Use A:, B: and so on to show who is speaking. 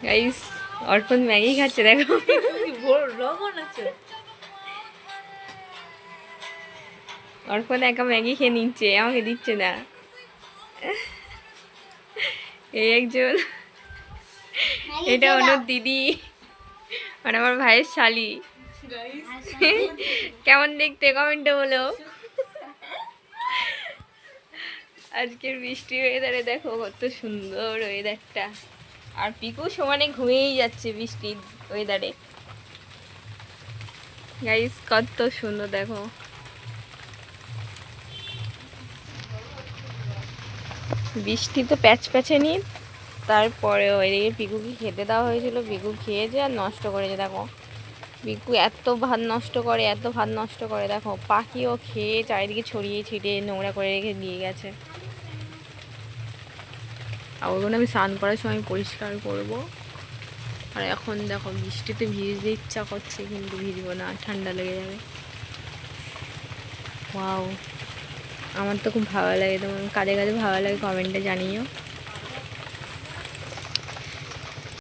A: Guys অর্পণ Maggi খাচ্ছে দেখো। অর্পণ একা ম্যাগি খেয়ে নিচ্ছে, আমাকে দিচ্ছে না। এই একজন, এটা ওনার দিদি আর আমার ভাইয়ের শালি। কেমন দেখতে কমেন্টে বলো। আজকের বৃষ্টি ওয়েদারে দেখো কত সুন্দর ওয়েদারটা, আর পিকু সমানে ঘুমিয়েই যাচ্ছে বৃষ্টির ওয়েদারে। গাইস কত সুন্দর দেখো। বৃষ্টি তো প্যাচ প্যাচে নি, তারপরে ওইদিকে পিকুকে খেতে দেওয়া হয়েছিল, পিকু খেয়েছে আর নষ্ট করেছে দেখো। পিকু এত ভাত নষ্ট করে, এত ভাত নষ্ট করে দেখো, পাখিও খেয়ে চারিদিকে ছড়িয়ে ছিটিয়ে নোংরা করে রেখে দিয়ে গেছে। আর ওগুলো আমি স্নান করার সময় পরিষ্কার করব। আর এখন দেখো বৃষ্টিতে ভিজতে ইচ্ছা করছে, কিন্তু ভিজবো না, ঠান্ডা লেগে যাবে। ওয়াও, আমার তো খুব ভালো লাগে। তোমার কাদের কাদের ভালো লাগে কমেন্টে জানিও।